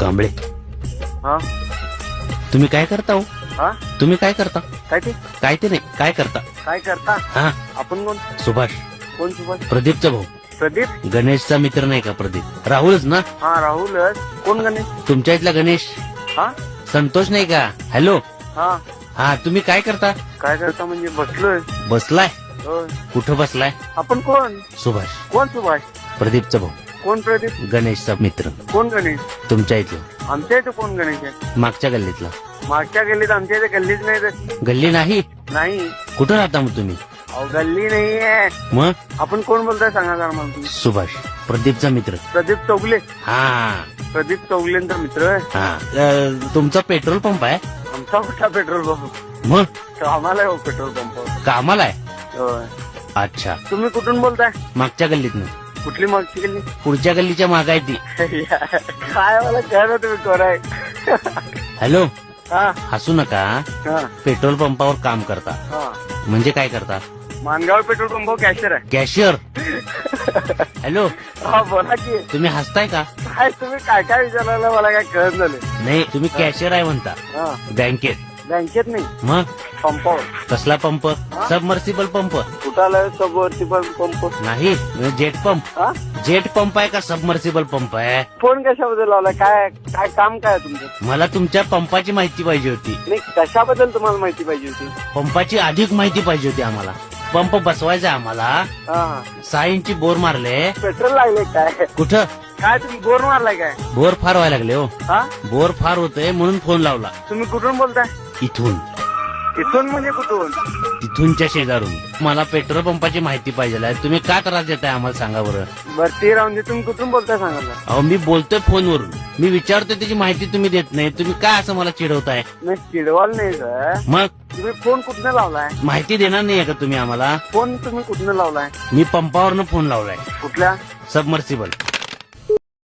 कांबळे हा तुम्ही काय करता हो? हा तुम्ही काय करता? काय ते काय ते नाही, काय करता? काय करता हा आपण कोण सुभाष, कोण सुभाष प्रदीपचा भाऊ. प्रदीप गणेशचा मित्र नाही का प्रदीप? राहुलच ना? हा राहुलच कोण गणेश तुमच्या इथला गणेश हा संतोष नाही का? हॅलो, हा हा तुम्ही काय करता? काय करता म्हणजे बसलोय बसलाय? होय. कुठं बसलाय? आपण कोण सुभाष, कोण सुभाष प्रदीपचा भाऊ, कोण प्रदीप गणेशचा मित्र. कोण गणेश तुमच्या इथला, आमच्या इथे कोण गणेश आहे मागच्या गल्लीतला. मागच्या गल्लीत आमच्या इथे गल्लीच नाही तशी गल्ली नाही? नाही कुठं राहता मग तुम्ही? अहो गल्ली नाहीये मग आपण कोण बोलताय सांगा जरा मला तुम्ही सुभाष, प्रदीपचा मित्र. प्रदीप चौगले हा प्रदीप चौगलेंचा मित्र आहे हा. तुमचा पेट्रोल पंप आहे? आमचा कुठला पेट्रोल पंप मग कामाला आहे हो पेट्रोल पंपावर कामाला आहे? होय. अच्छा, तुम्ही कुठून बोलताय मागच्या गल्लीतनं. कुठली मागची गल्ली पुढच्या गल्लीच्या माग आहे ती. काय मला कळलं तुम्ही कोण आहे हॅलो, हा हसू नका. हा पेट्रोल पंपावर काम करता हा म्हणजे काय करता? मानगाव पेट्रोल पंपावर कॅशियर आहे कॅशियर. हॅलो, हा बोला की तुम्ही हसताय का? काय तुम्ही काय काय विचारायला मला काय कळत झाले नाही, तुम्ही कॅशियर आहे म्हणता हा बँकेत. बँकेत नाही मग पंपावर कसला पंप? Submersible pump? कुठं आलाय सबवरती पंप नाही, जेट पंप. हा जेट पंप आहे का सबमर्सिबल पंप आहे? फोन कशाबद्दल लावलाय काय काय काम काय आहे तुमचं मला तुमच्या पंपाची माहिती पाहिजे होती. नाही कशाबद्दल तुम्हाला माहिती पाहिजे होती पंपाची अधिक माहिती पाहिजे होती आम्हाला. पंप बसवायचा आहे आम्हाला. हा हा 6 इंची बोर मारले. पेट्रोल लागले काय कुठं? काय तुम्ही बोर मारलाय काय बोर फार व्हायला लागले हो. हा बोर फार होतंय म्हणून फोन लावला. तुम्ही कुठून बोलताय इथून, इथून म्हणजे कुठून तिथूनच्या शेजारून. मला पेट्रोल पंपाची माहिती पाहिजे आहे. तुम्ही का त्रास देताय आम्हाला सांगा बरं. बरं ते राहून दे तुम्ही कुठून बोलताय सांगा ना. अहो मी बोलतोय फोनवरून. मी विचारतोय त्याची माहिती तुम्ही देत नाही. तुम्ही काय असं मला चिडवताय? नाही चिडवाल नाही सर मग तुम्ही फोन कुठनं लावलाय माहिती देणार नाहीये का तुम्ही आम्हाला? फोन तुम्ही कुठनं लावलाय मी पंपावरनं फोन लावलाय. कुठल्या सबमर्सिबल.